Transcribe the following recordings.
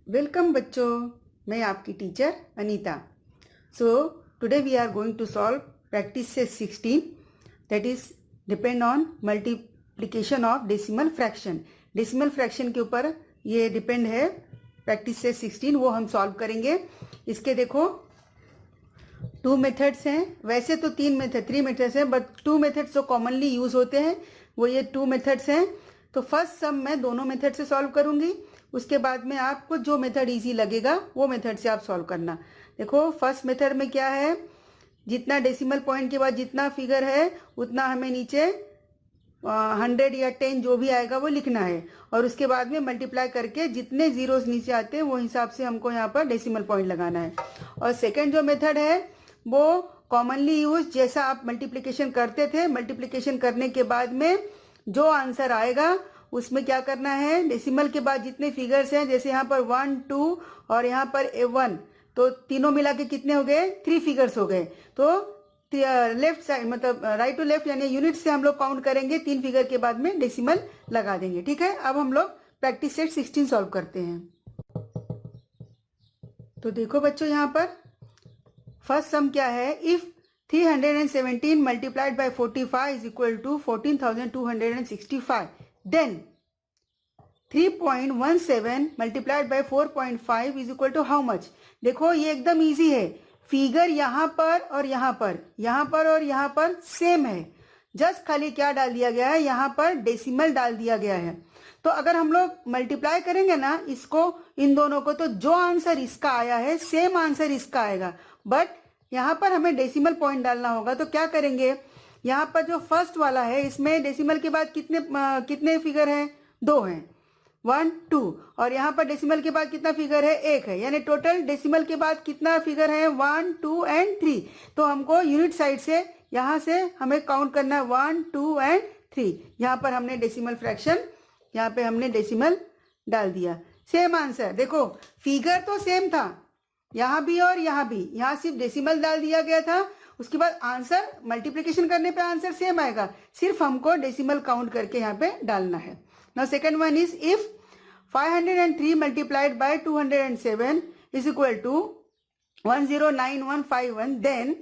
Welcome बच्चों, मैं आपकी teacher Anita. So today we are going to solve practice set 16 that is depend on multiplication of decimal fraction. Decimal fraction के ऊपर ये depend है practice set 16, वो हम सॉल्व करेंगे। इसके देखो 2 मेथड्स हैं, वैसे तो 3 मेथड्स हैं, बट 2 मेथड्स जो कॉमनली यूज होते हैं वो ये 2 मेथड्स हैं। तो फर्स्ट सम मैं दोनों मेथड से सॉल्व करूंगी, उसके बाद में आपको जो मेथड इजी लगेगा वो मेथड से आप सॉल्व करना। देखो फर्स्ट मेथड में क्या है, जितना डेसिमल पॉइंट के बाद जितना फिगर है उतना हमें नीचे 100 या 10 जो भी आएगा वो लिखना है, और उसके बाद में मल्टीप्लाई करके जितने जीरोस नीचे आते हैं वो हिसाब से हमको यहाँ पर डेसिमल पॉइंट लगाना है। और सेकेंड जो मेथड है वो कॉमनली यूज, जैसा आप मल्टीप्लिकेशन करते थे, मल्टीप्लिकेशन करने के बाद में जो आंसर आएगा उसमें क्या करना है, डेसिमल के बाद जितने फिगर्स हैं, जैसे यहाँ पर 1 2 और यहाँ पर 1, तो तीनों मिला के कितने हो गए, 3 फिगर्स हो गए। तो लेफ्ट साइड मतलब राइट टू लेफ्ट यानी यूनिट से हम लोग काउंट करेंगे, 3 फिगर के बाद में डेसिमल लगा देंगे। ठीक है, अब हम लोग प्रैक्टिस सेट 16 सॉल्व करते हैं। तो देखो बच्चों, यहाँ पर फर्स्ट सम क्या है, if 317 multiplied by 45 is equal to 14,265, then 3.17 multiplied by 4.5 is equal to how much. देखो ये एकदम इजी है, फिगर यहाँ पर और यहाँ पर, यहाँ पर और यहाँ पर सेम है, जस्ट खाली क्या डाल दिया गया है, यहाँ पर डेसिमल डाल दिया गया है। तो अगर हम लोग मल्टीप्लाई करेंगे ना इसको, इन दोनों को, तो जो आंसर इसका आया है सेम आंसर इसका आएगा, बट यहाँ पर हमें डेसिमल पॉइंट डालना होगा। तो क्या करेंगे, यहाँ पर जो फर्स्ट वाला है इसमें डेसिमल के बाद कितने फिगर हैं, 2 हैं, 1 2, और यहाँ पर डेसिमल के बाद कितना फिगर है, 1 है, यानी टोटल डेसिमल के बाद कितना फिगर है, 1 2 एंड 3। तो हमको यूनिट साइड से यहाँ से हमें काउंट करना है 1 2 एंड 3। यहाँ पर हमने डेसिमल फ्रैक्शन, यहाँ पे हमने डेसिमल डाल दिया, सेम आंसर। देखो फिगर तो सेम था यहाँ भी और यहाँ भी, यहाँ सिर्फ डेसिमल डाल दिया गया था, उसके बाद आंसर मल्टीप्लिकेशन करने पे आंसर सेम आएगा, सिर्फ हमको डेसिमल काउंट करके यहाँ पे डालना है। Now second one is if 503 multiplied by 207 is equal to 109151, then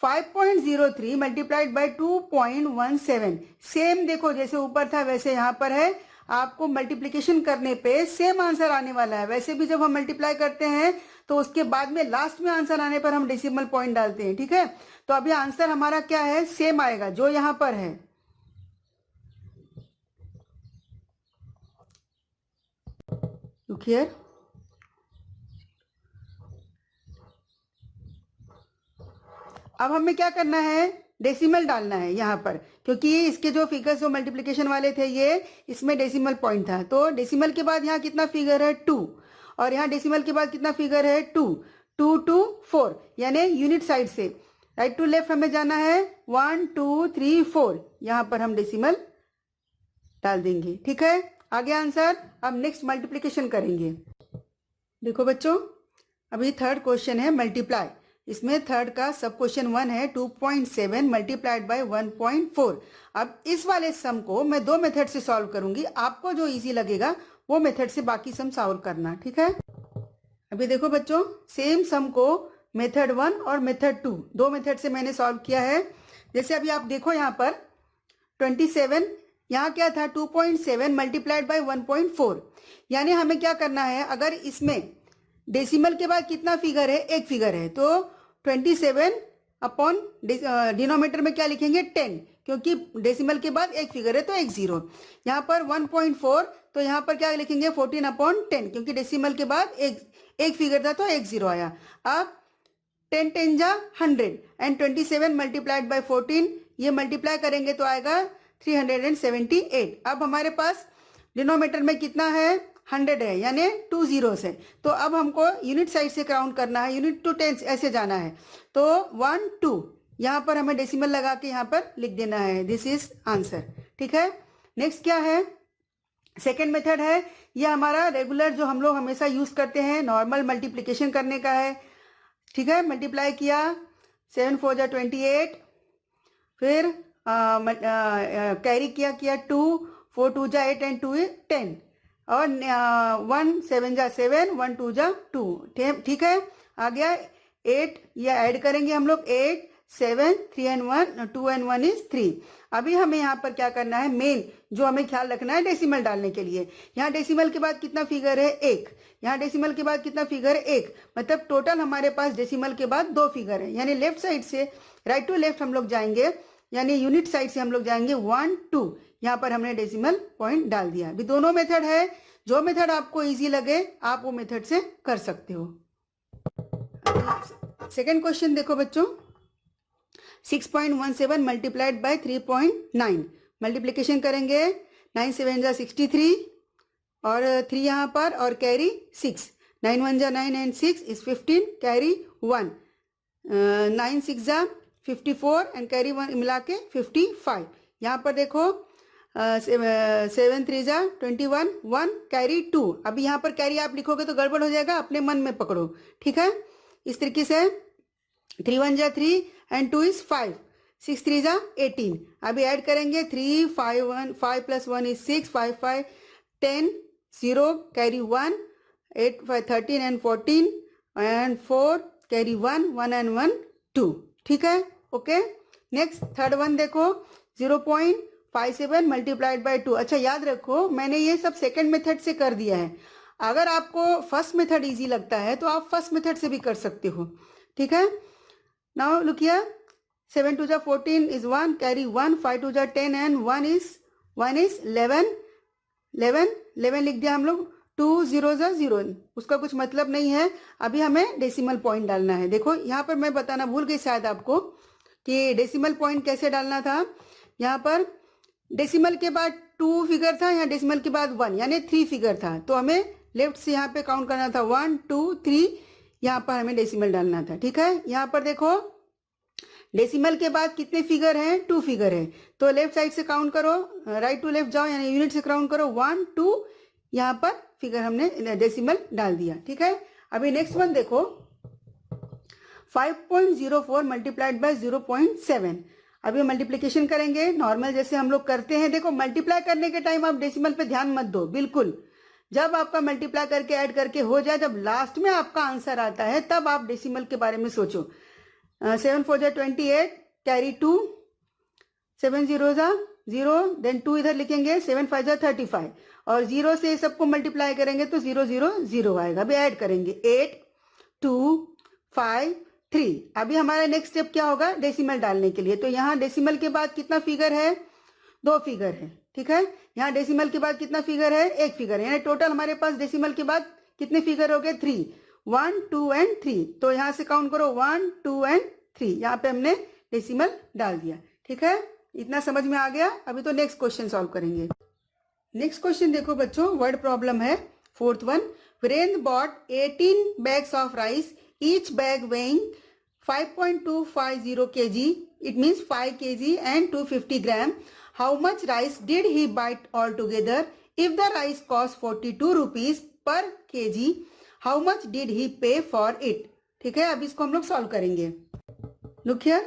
5.03 multiplied by 2.17, same देखो जैसे ऊपर था वैसे यहाँ पर है, आपको मल्टीप्लिकेशन करने पे सेम आंसर आने वाला है। वैसे भी जब हम मल्टीप्लाई करते हैं तो उसके बाद में लास्ट में आंसर आने पर हम डेसिमल पॉइंट डालते हैं। ठीक है, तो अभी आंसर हमारा क्या है, सेम आएगा जो यहां पर है। लुक हियर, अब हमें क्या करना है, डेसिमल डालना है यहाँ पर, क्योंकि इसके जो फिगर्स जो मल्टीप्लिकेशन वाले थे ये, इसमें डेसिमल पॉइंट था। तो डेसिमल के बाद यहाँ कितना फिगर है, 2, और यहाँ डेसिमल के बाद कितना फिगर है, 2 2 2 4, यानी यूनिट साइड से राइट टू लेफ्ट हमें जाना है, 1 2 3 4, यहाँ पर हम डेसिमल डाल देंगे। ठीक है, आगे आंसर। अब नेक्स्ट मल्टीप्लिकेशन करेंगे। देखो बच्चों, अभी थर्ड क्वेश्चन है मल्टीप्लाई, इसमें थर्ड का सब क्वेश्चन 1 है 2.7 मल्टीप्लाइड बाय 1.4। अब इस वाले सम को मैं 2 मेथड से सॉल्व करूंगी, आपको जो इजी लगेगा वो मेथड से बाकी सम सॉल्व करना। ठीक है, अभी देखो बच्चों, सेम सम को मेथड 1 और मेथड 2 दो मेथड से मैंने सॉल्व किया है। जैसे अभी आप देखो यहाँ पर 27, यहाँ क्या था, 2.7 मल्टीप्लाइड बाय 1.4, यानी हमें क्या करना है, अगर इसमें डेसिमल के बाद कितना फिगर है, एक फिगर है, तो 27 अपॉन डिनोमिनेटर में क्या लिखेंगे, 10, क्योंकि डेसिमल के बाद एक फिगर है तो एक 0। यहाँ पर 1.4, तो यहाँ पर क्या लिखेंगे, 14 अपॉन 10, क्योंकि डेसिमल के बाद एक फिगर था तो एक 0 आया। अब 10 10 जा 100 एंड 27 मल्टीप्लाइड बाय 14, ये मल्टीप्लाई करेंगे तो आएगा 378। अब हमारे पास डिनोमिनेटर में कितना है, 100 है, यानी 2 zeros है। तो अब हमको यूनिट साइड से काउंट करना है, यूनिट टू टेंस ऐसे जाना है। तो 1 2, यहाँ पर हमें डेसिमल लगा के यहाँ पर लिख देना है, दिस इज आंसर। ठीक है, नेक्स्ट क्या है, सेकेंड मेथड है, ये हमारा रेगुलर जो हम लोग हमेशा यूज करते हैं, नॉर्मल मल्टीप्लिकेशन करने का है। ठीक है, मल्टीप्लाई किया, 7 4 जा 28, फिर कैरी किया 2, 4 2 जा 8 एंड 2 10, और 1 7 जा 7, 1 2 जा 2, ठीक है। आ गया 8, ये ऐड करेंगे हम लोग, 8 7 3 and 1 2 and 1 is 3। अभी हमें यहाँ पर क्या करना है, मेन जो हमें ख्याल रखना है डेसिमल डालने के लिए, यहाँ डेसिमल के बाद कितना फिगर है 1, यहाँ डेसिमल के बाद कितना फिगर है 1, मतलब टोटल हमारे पास डेसिमल के बाद 2 फिगर है, यानी लेफ्ट साइड से राइट टू लेफ्ट हम लोग जाएंगे, यानी यूनिट साइड से हम लोग जाएंगे 1 2, यहाँ पर हमने डेसिमल पॉइंट डाल दिया। अभी दोनों मेथड है, जो मेथड आपको इजी लगे आप वो मेथड से कर सकते हो। सेकेंड क्वेश्चन देखो बच्चों, 6.17 मल्टीप्लाइड बाय 3.9, मल्टीप्लीकेशन करेंगे, 9 7 जा 63 और 3 यहाँ पर और कैरी 6, 9 1 जा 9 and 6 is 15, कैरी 1, 9 6 जा 54 एंड कैरी 1 मिला के 55। यहाँ पर देखो 7 3 जा 21, 1 कैरी 2। अभी यहाँ पर कैरी आप लिखोगे तो गड़बड़ हो जाएगा, अपने मन में पकड़ो, ठीक है। इस तरीके से 3 1 जा 3 एंड 2 is 5, 6 3 जा 18। अभी ऐड करेंगे 3 5 1 5 plus 1 is 6, 5 5 10 0 carry 1, 8 5 13 and 14 and 4 carry 1 1 and 1 2, ठीक है। ओके, नेक्स्ट थर्ड वन देखो, 0.57 मल्टीप्लाइड बाय 2। अच्छा याद रखो मैंने ये सब सेकंड मेथड से कर दिया है, अगर आपको फर्स्ट मेथड इजी लगता है तो आप फर्स्ट मेथड से भी कर सकते हो, ठीक है। नाउ लुक हियर, 7 2 जा 14 is 1, कैरी 1, 5 2 जा 10 and 1 is 11 11 लिख दिया हम लोग, 2 0 जा 0, उसका कुछ मतलब नहीं है। अभी हमें डेसिमल पॉइंट डालना है। देखो यहाँ पर मैं बताना भूल गई शायद आपको कि डेसिमल पॉइंट कैसे डालना था। यहाँ पर डेसिमल के बाद 2 फिगर था, यहाँ डेसिमल के बाद 1 यानी 3 फिगर था, तो हमें लेफ्ट से यहाँ पे काउंट करना था 1 2 3, यहाँ पर हमें डेसिमल डालना था, ठीक है। यहाँ पर देखो डेसिमल के बाद कितने फिगर हैं, 2 फिगर है, तो लेफ्ट साइड से काउंट करो, राइट टू लेफ्ट जाओ यानी यूनिट से काउंट करो 1 2, यहाँ पर फिगर हमने डेसिमल डाल दिया, ठीक है। अभी नेक्स्ट वन देखो, 5.04 मल्टीप्लाइड बाय 0.7। अभी मल्टीप्लिकेशन करेंगे नॉर्मल जैसे हम लोग करते हैं। देखो मल्टीप्लाई करने के टाइम आप डेसिमल पे ध्यान मत दो, बिल्कुल जब आपका मल्टीप्लाई करके ऐड करके हो जाए, जब लास्ट में आपका आंसर आता है तब आप डेसिमल के बारे में सोचो। 7 4 जा 28, कैरी 2, 7 0 जा 0, देन 2 इधर लिखेंगे, 7 5 जा 35 और 0 से सबको मल्टीप्लाई करेंगे तो 0 0 0 आएगा। अभी ऐड करेंगे 8 2 5 3। अभी हमारा नेक्स्ट स्टेप क्या होगा, डेसिमल डालने के लिए। तो यहाँ डेसिमल के बाद कितना फिगर है, 2 फिगर है, ठीक है। यहाँ डेसिमल के बाद कितना फिगर है, 1 फिगर है, यानी टोटल हमारे पास डेसिमल के बाद कितने फिगर हो गए, 3, 1 2 and 3। तो यहाँ से काउंट करो 1 2 and 3, यहाँ पे हमने डेसिमल डाल दिया, ठीक है। इतना समझ में आ गया। अभी तो नेक्स्ट क्वेश्चन सॉल्व करेंगे। नेक्स्ट क्वेश्चन देखो बच्चों, वर्ड प्रॉब्लम है, fourth one. Virendra bought 18 bags of rice, each bag weighing 5.250 kg, it means 5 kg and 250 gram. How much rice did he buy altogether? If the rice cost 42 rupees per kg, how much did he pay for it? ठीक है, अब इसको हम लोग solve करेंगे। Look here,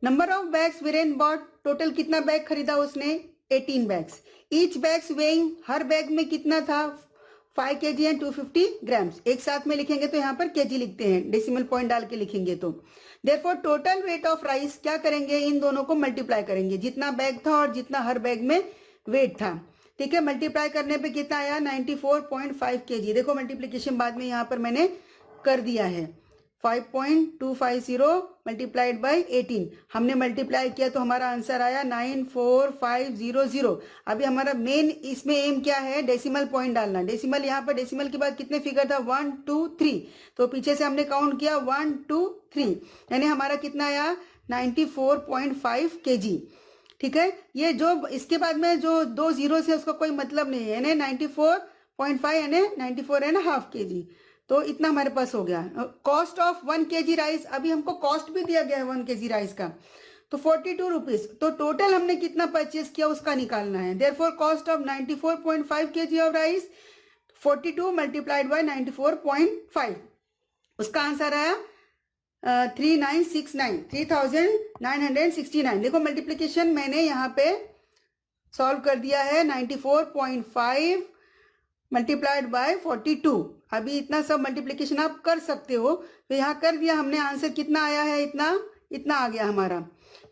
number of bags Virendra bought, total कितना bag खरीदा उसने, 18 bags. Each bags weighing, हर बैग में कितना था, 5 kg एंड 250 ग्राम्स। एक साथ में लिखेंगे तो यहाँ पर केजी लिखते हैं, डेसिमल पॉइंट डाल के लिखेंगे तो। Therefore total weight of rice क्या करेंगे, इन दोनों को मल्टीप्लाई करेंगे, जितना बैग था और जितना हर बैग में वेट था, ठीक है। मल्टीप्लाई करने पे कितना आया, 94.5 kg। देखो मल्टीप्लीकेशन बाद में यहाँ पर मैंने कर दिया है, 5.250 मल्टीप्लाइड बाई 18, हमने मल्टीप्लाई किया तो हमारा आंसर आया 94500। अभी हमारा मेन इसमें एम क्या है, डेसिमल पॉइंट डालना। डेसिमल यहाँ पर डेसिमल के बाद कितने फिगर था, 1 2 3, तो पीछे से हमने काउंट किया 1 2 3, यानी हमारा कितना आया 94.5 kg, ठीक है। ये जो इसके बाद में जो 2 जीरो से उसका कोई मतलब नहीं है, यानी 94.5 यानी 94.5 kg, तो इतना हमारे पास हो गया। कॉस्ट ऑफ 1 kg राइस, अभी हमको कॉस्ट भी दिया गया है 1 kg राइस का, तो 42 रुपीज। तो टोटल हमने कितना परचेज किया उसका निकालना है। Therefore cost of 94.5 kg of rice, 42 multiplied by 94.5, उसका आंसर आया 3969। देखो मल्टीप्लीकेशन मैंने यहाँ पे सॉल्व कर दिया है, 94.5 मल्टीप्लाइड बाय 42। अभी इतना सब मल्टीप्लिकेशन आप कर सकते हो, तो यहाँ कर दिया हमने, आंसर कितना आया है, इतना आ गया हमारा।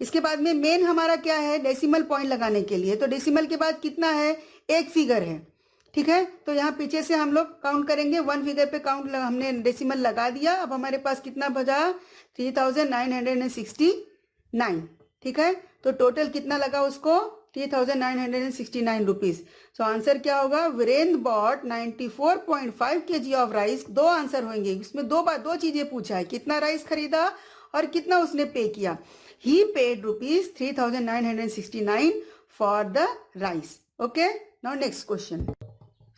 इसके बाद में मेन हमारा क्या है, डेसिमल पॉइंट लगाने के लिए, तो डेसिमल के बाद कितना है, एक फिगर है, ठीक है। तो यहाँ पीछे से हम लोग काउंट करेंगे, वन फिगर पे काउंट हमने डेसिमल लगा दिया। अब हमारे पास कितना बचा, 3969, ठीक है। तो टोटल कितना लगा उसको, 3969 रुपीज। सो आंसर क्या होगा, Virendra bought 94.5 kg of rice. दो आंसर होंगे इसमें, दो चीजें पूछा है, कितना राइस खरीदा और कितना उसने पे किया। He paid rupees 3969 for the rice. Okay, now next question.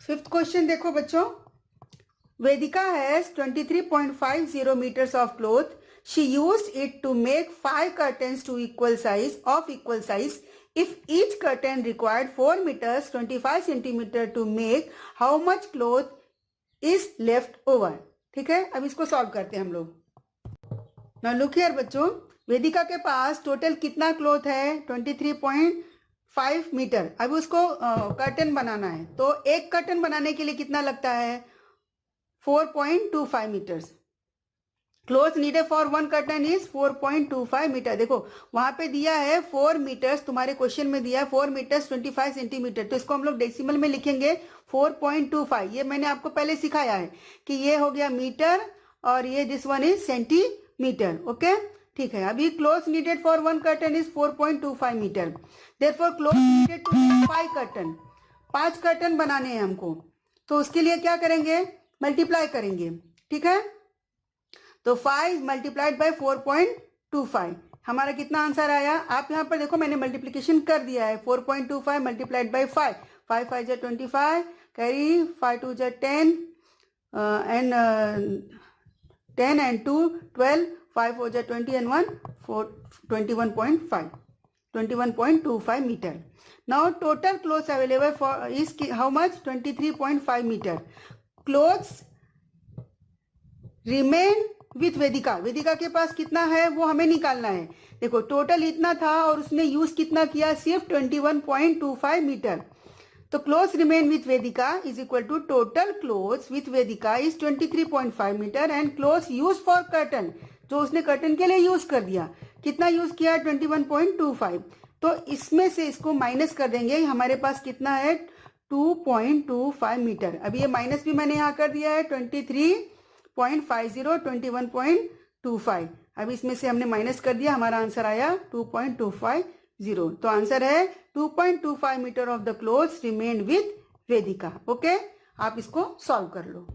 Fifth question देखो बच्चों, Vedika has 23.50 meters of cloth. She used it to make 5 curtains to equal size. If each curtain required 4 meters 25 centimeter to make, how much cloth is left over? ठीक है, अब इसको solve करते हैं हम लोग। Now look here बच्चों, वेदिका के पास टोटल कितना क्लोथ है, 23.5 मीटर। अब उसको कर्टन बनाना है, तो एक कर्टन बनाने के लिए कितना लगता है, 4.25 metres. Cloth needed for one curtain is 4.25 metre. देखो वहां पे दिया है 4 मीटर्स, तुम्हारे क्वेश्चन में दिया है 4 मीटर्स 25 सेंटीमीटर, तो इसको हम लोग डेसिमल में लिखेंगे 4.25। ये मैंने आपको पहले सिखाया है कि ये हो गया मीटर और ये this one is centimetre. Okay, ठीक है। अभी cloth needed for one curtain is 4.25 metre, therefore cloth needed to make 5 curtain, 5 curtain बनाने हैं हमको, तो उसके लिए क्या करेंगे, मल्टीप्लाई करेंगे, ठीक है। तो 5 मल्टीप्लाइड बाय 4.25, हमारा कितना आंसर आया, आप यहाँ पर देखो मैंने मल्टीप्लिकेशन कर दिया है, 4.25 मल्टीप्लाइड बाय 5, 5 5 जा 25, कैरी 5 2 जा 10 एंड 10 एंड 2 12, 5 4 जा 20 and 1 4 21.25 metre. Now total clothes available for is how much, 23.5 metre. Clothes remain with Vedika, Vedika के पास कितना है वो हमें निकालना है। देखो टोटल इतना था और उसने यूज कितना किया, सिर्फ 21.25 मीटर। तो cloths remain with Vedika is equal to total cloths with Vedika is 23.5 metre and cloths use for curtain, जो उसने कर्टन के लिए यूज कर दिया, कितना यूज किया, 21.25। तो इसमें से इसको माइनस कर देंगे, हमारे पास कितना है, 2.25 मीटर। अब ये माइनस भी मैंने यहाँ कर दिया है, 23.50 21.25। अब इसमें से हमने माइनस कर दिया, हमारा आंसर आया 2.250। तो आंसर है 2.25 metre of the cloths remain with Vedika. Okay, आप इसको सॉल्व कर लो।